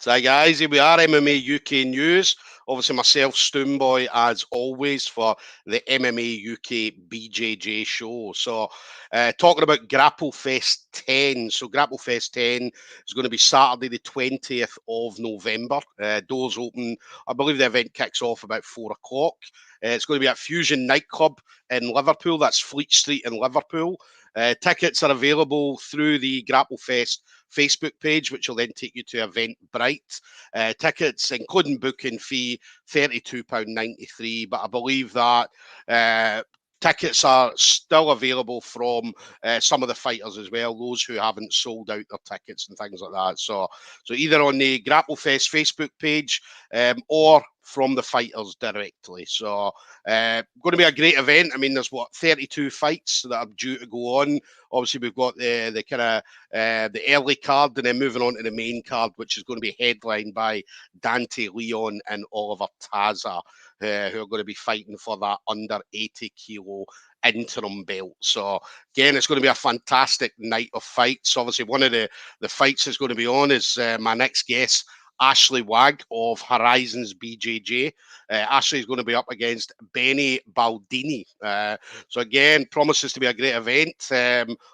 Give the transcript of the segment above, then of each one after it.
So, hi guys, here we are, MMA UK News. Obviously, myself, Stoomboy, as always, for the MMA UK BJJ show. So, talking about Grapplefest 10. So, Grapplefest 10 is going to be Saturday, the 20th of November. Doors open, I believe the event kicks off about 4 o'clock. It's going to be at Fusion Nightclub in Liverpool. That's Fleet Street in Liverpool. Tickets are available through the Grapplefest Facebook page, which will then take you to Eventbrite. Tickets, including booking fee, £32.93. But I believe that tickets are still available from some of the fighters as well, those who haven't sold out their tickets and things like that. So either on the Grapplefest Facebook page or from the fighters directly. So going to be a great event. I mean, there's 32 fights that are due to go on. Obviously, we've got the kind of the early card, and then moving on to the main card, which is going to be headlined by Dante Leon and Oliver Taza, who are going to be fighting for that under 80 kilo interim belt. So again, it's going to be a fantastic night of fights. Obviously, one of the fights that's going to be on is my next guest, Ashley Wagg of Horizons BJJ. Ashley is going to be up against Benny Baldini. So again, promises to be a great event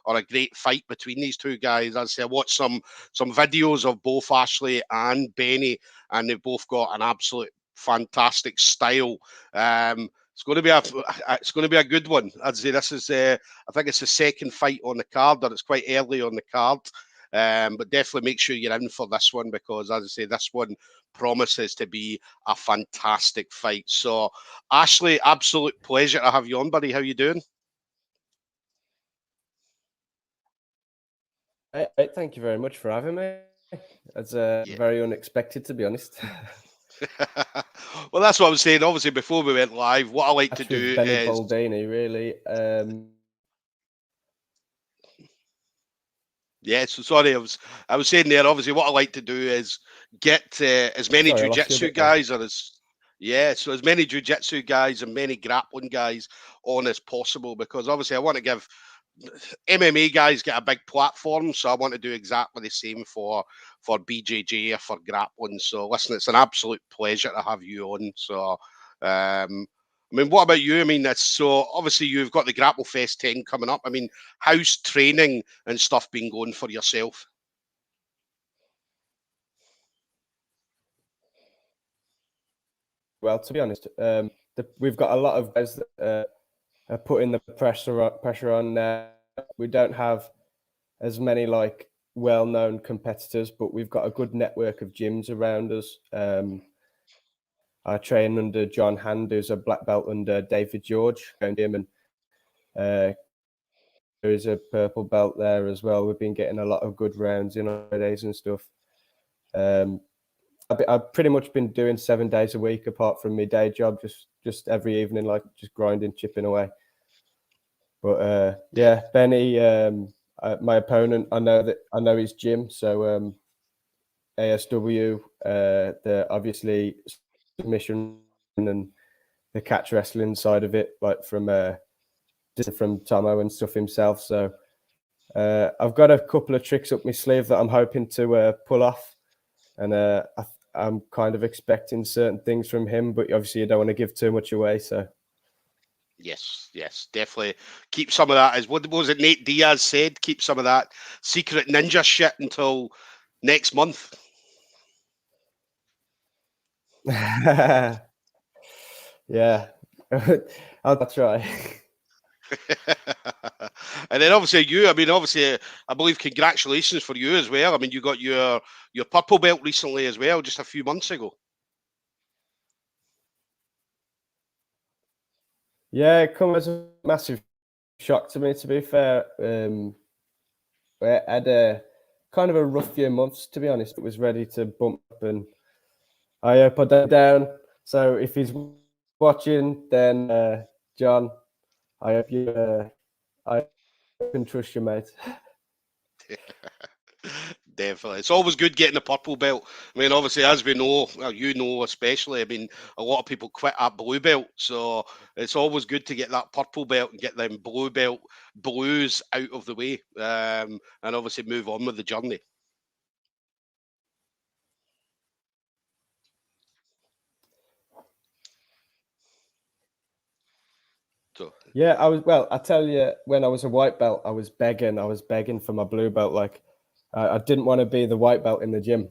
or a great fight between these two guys. As I say, I watched some videos of both Ashley and Benny, and they've both got an absolute fantastic style. It's going to be a good one. I'd say this is I think it's the second fight on the card, or it's quite early on the card. But definitely make sure you're in for this one, because, as I say, this one promises to be a fantastic fight. So, Ashley, absolute pleasure to have you on, buddy. How you doing? Thank you very much for having me. That's very unexpected, to be honest. Well, that's what I was saying. Obviously, before we went live, what I like to do Benny is Baldini, really. Yeah, so sorry, I was saying there. Obviously, what I like to do is get as many jiu-jitsu guys or as many jiu-jitsu guys and many grappling guys on as possible, because obviously I want to give MMA guys get a big platform, so I want to do exactly the same for BJJ or for grappling. So listen, it's an absolute pleasure to have you on. So I mean, what about you? I mean, that's so obviously you've got the Grapplefest 10 coming up. I mean, how's training and stuff been going for yourself? Well, to be honest, we've got a lot of guys that are putting the pressure on now. We don't have as many like well-known competitors, but we've got a good network of gyms around us. I train under John Hand, who's a black belt under David George, and there is a purple belt there as well. We've been getting a lot of good rounds in nowadays and stuff. I've pretty much been doing 7 days a week apart from my day job, just every evening, like just grinding, chipping away. But yeah, Benny, my opponent, I know his gym, so ASW, the obviously submission and the catch wrestling side of it, like from Tomo and stuff himself. So I've got a couple of tricks up my sleeve that I'm hoping to pull off, and I'm kind of expecting certain things from him, but obviously you don't want to give too much away. So yes, definitely keep some of that. As what was it Nate Diaz said? Keep some of that secret ninja shit until next month. Yeah, I'll try. And then obviously I believe congratulations for you as well. I mean, you got your purple belt recently as well, just a few months ago. Yeah, it comes as a massive shock to me, to be fair. I had a kind of a rough few months, to be honest. It was ready to bump up, and I put that down. So if he's watching, then John, I hope you I can trust you, mate. Definitely. It's always good getting a purple belt. I mean, obviously, as we know, well, you know especially, I mean, a lot of people quit at blue belt. So it's always good to get that purple belt and get them blue belt blues out of the way, and obviously move on with the journey. So Yeah, I tell you, when I was a white belt, I was begging for my blue belt. Like, I didn't want to be the white belt in the gym.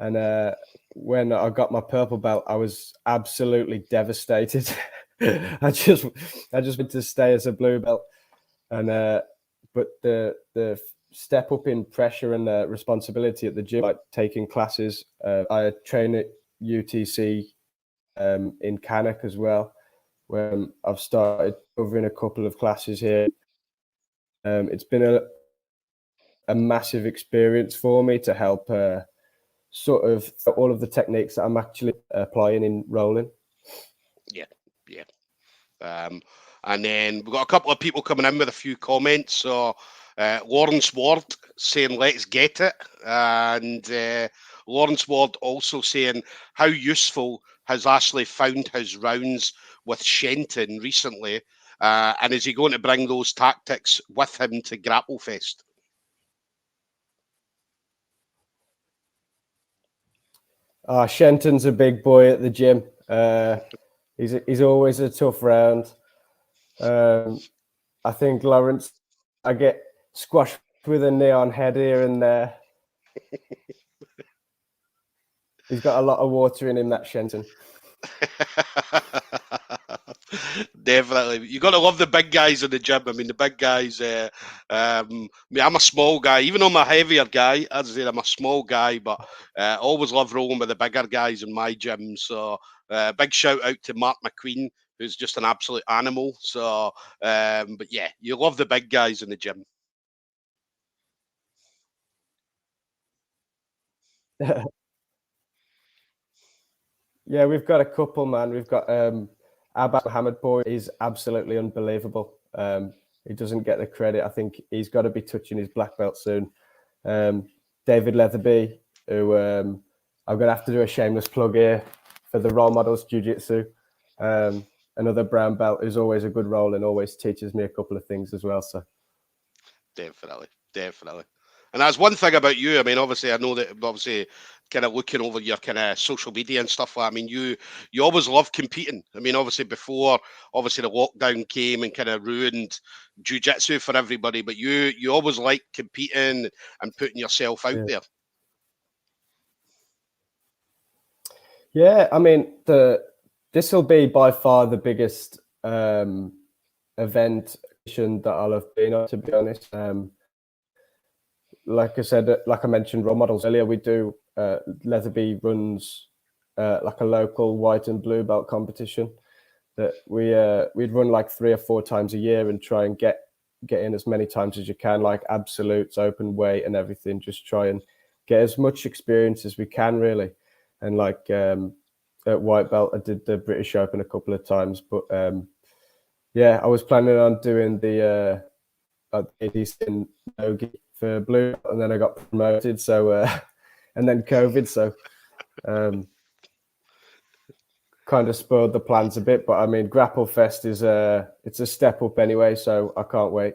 And when I got my purple belt, I was absolutely devastated. I just wanted to stay as a blue belt. But the step up in pressure and the responsibility at the gym, like taking classes, I train at UTC in Cannock as well, where I've started covering a couple of classes here. It's been a massive experience for me to help sort of all of the techniques that I'm actually applying in rolling. yeah. And then we've got a couple of people coming in with a few comments. So Lawrence Ward saying, let's get it. And Lawrence Ward also saying, how useful has Ashley found his rounds with Shenton recently? And is he going to bring those tactics with him to Grapplefest? Shenton's a big boy at the gym. He's always a tough round. I think Lawrence, I get squashed with a neon head here and there. He's got a lot of water in him, that Shenton. Definitely, you got to love the big guys in the gym. I mean, the big guys. I'm a small guy, even though I'm a heavier guy. As I said, I'm a small guy, but I always love rolling with the bigger guys in my gym. So, big shout out to Mark McQueen, who's just an absolute animal. So, but yeah, you love the big guys in the gym. Yeah, we've got a couple, man. We've got Abbas Mohammed boy. He's absolutely unbelievable. He doesn't get the credit. I think he's got to be touching his black belt soon. David Leatherby, who I'm going to have to do a shameless plug here for the Role Models Jiu-Jitsu. Another brown belt who's always a good role and always teaches me a couple of things as well. So definitely. And that's one thing about you. I mean, obviously, I know that obviously kind of looking over your kind of social media and stuff like that. I mean, you always love competing. I mean, obviously before the lockdown came and kind of ruined jiu-jitsu for everybody, but you always like competing and putting yourself out there. Yeah, I mean, this will be by far the biggest event that I'll have been on, to be honest. Like I said, like I mentioned, Role Models earlier, we do Leatherby runs like a local white and blue belt competition that we'd run like 3 or 4 times a year and try and get in as many times as you can, like absolutes, open weight and everything. Just try and get as much experience as we can, really. And like at white belt, I did the British Open a couple of times, but yeah, I was planning on doing the ADC in Nogi for blue, and then I got promoted. So and then COVID, so kind of spoiled the plans a bit. But I mean, Grapplefest is it's a step up anyway, so I can't wait.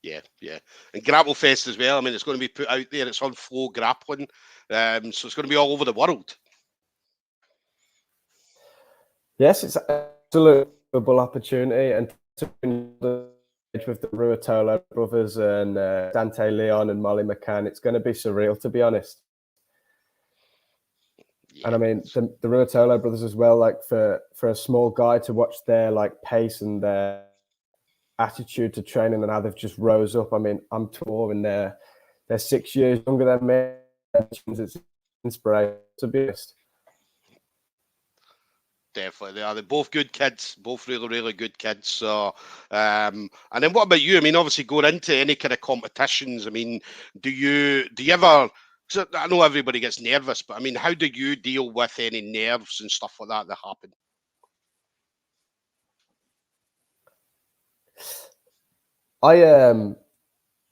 Yeah. And Grapplefest as well. I mean, it's going to be put out there. It's on Flow Grappling, so it's going to be all over the world. Yes, it's an absolute opportunity, and with the Ruotolo brothers and Dante Leon and Molly McCann, it's going to be surreal, to be honest. Yeah. And I mean, the Ruotolo brothers as well, like for a small guy to watch their like pace and their attitude to training and how they've just rose up. I mean, I'm 12 and they're 6 years younger than me. It's inspiration, to be honest. Definitely, they are. They're both good kids, both really good kids. So, and then what about you? I mean, obviously going into any kind of competitions, I mean, do you ever? So I know everybody gets nervous, but I mean, how do you deal with any nerves and stuff like that happen?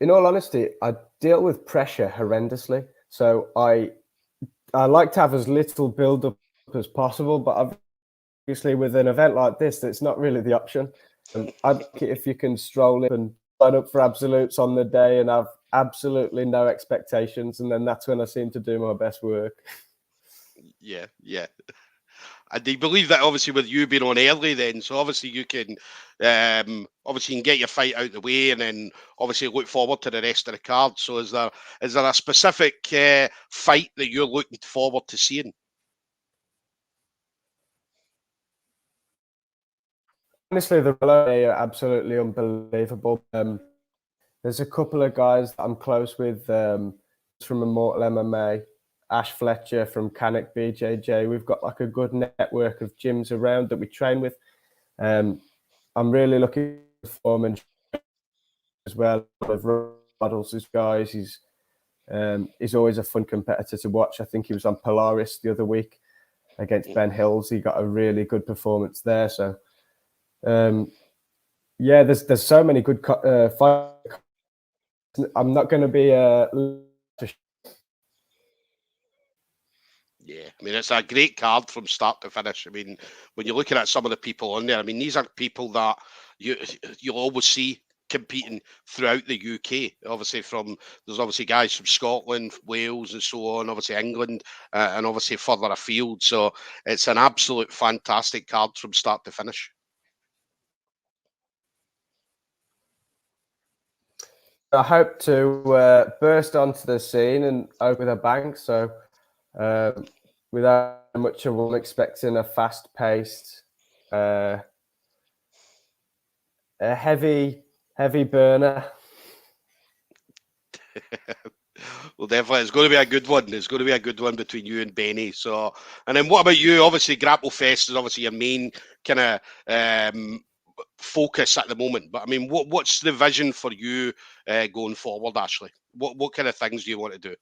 In all honesty, I deal with pressure horrendously. So I like to have as little build up as possible, but obviously with an event like this, that's not really the option. I'd like it if you can stroll in and sign up for absolutes on the day and have absolutely no expectations, and then that's when I seem to do my best work. Yeah. And they believe that obviously with you being on early then, so obviously you can get your fight out the way and then obviously look forward to the rest of the card. So is there a specific fight that you're looking forward to seeing? Honestly, the are absolutely unbelievable. There's a couple of guys that I'm close with from Immortal MMA, Ash Fletcher from Canuck BJJ. We've got like a good network of gyms around that we train with. I'm really looking for him as well. With models, this guys, he's always a fun competitor to watch. I think he was on Polaris the other week against Ben Hills. He got a really good performance there. So, yeah, there's so many good fights. I'm not going to be Yeah, I mean, it's a great card from start to finish. I mean, when you're looking at some of the people on there, I mean, these are people that you'll always see competing throughout the UK. Obviously, there's obviously guys from Scotland, Wales, and so on. Obviously, England, and obviously further afield. So it's an absolute fantastic card from start to finish. I hope to burst onto the scene and open a bank. So, without much of one, expecting a fast-paced, a heavy burner. Well, definitely, it's going to be a good one. It's going to be a good one between you and Benny. So, and then what about you? Obviously, Grapplefest is obviously your main kind of focus at the moment. But I mean, what's the vision for you going forward, Ashley? What kind of things do you want to do?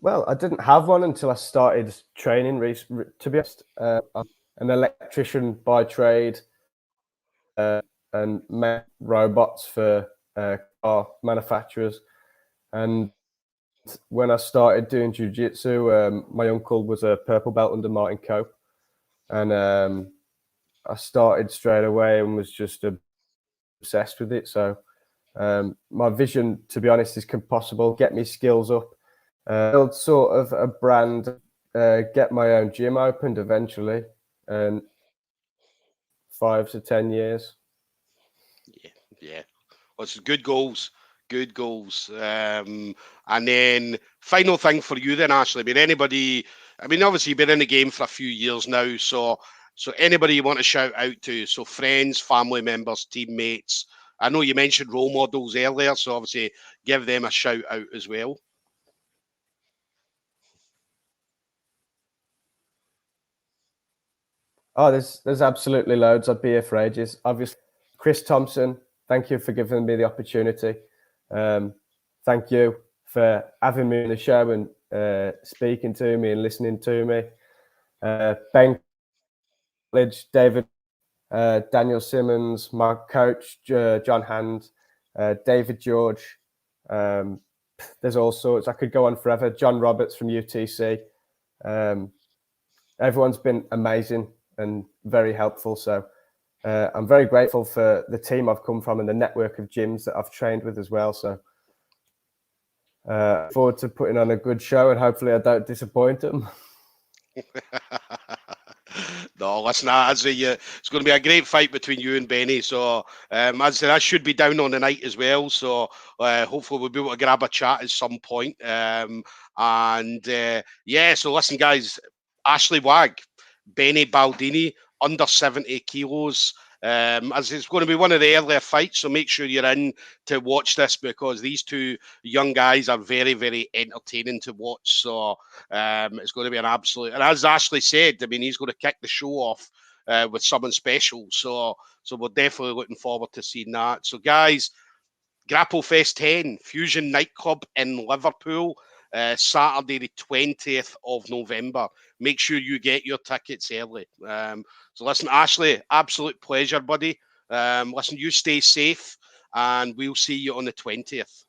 Well, I didn't have one until I started training. To be honest, I'm an electrician by trade and make robots for car manufacturers. And when I started doing jiu-jitsu, my uncle was a purple belt under Martin Cope. And I started straight away and was just obsessed with it. So my vision, to be honest, is possible. Get me skills up, build sort of a brand, get my own gym opened eventually, and 5 to 10 years. Yeah. Well, it's good goals. Good goals. And then final thing for you then, Ashley. I mean, obviously you've been in the game for a few years now. So anybody you want to shout out to? So friends, family members, teammates. I know you mentioned role models earlier, so obviously give them a shout out as well. Oh, there's absolutely loads. I'd be here for ages. Obviously, Chris Thompson, thank you for giving me the opportunity. Thank you for having me on the show and speaking to me and listening to me. Ben Lidge, David, Daniel Simmons, my coach, John Hand, David George. There's all sorts. I could go on forever. John Roberts from UTC. Everyone's been amazing and very helpful. So I'm very grateful for the team I've come from and the network of gyms that I've trained with as well. So forward to putting on a good show and hopefully I don't disappoint them. No, listen, it's going to be a great fight between you and Benny. So, as I said, I should be down on the night as well. So, hopefully, we'll be able to grab a chat at some point. Yeah, so listen, guys, Ashley Wagg, Benny Baldini, under 70 kilos. As it's going to be one of the earlier fights, so make sure you're in to watch this because these two young guys are very, very entertaining to watch. So it's going to be an absolute. And as Ashley said, I mean, he's going to kick the show off with something special. So we're definitely looking forward to seeing that. So guys, Grapplefest 10, Fusion Nightclub in Liverpool, Saturday the 20th of November. Make sure you get your tickets early. So listen, Ashley, absolute pleasure, buddy. Listen, you stay safe and we'll see you on the 20th.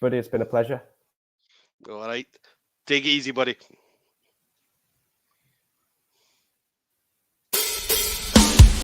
Buddy, it's been a pleasure. All right. Take it easy, buddy.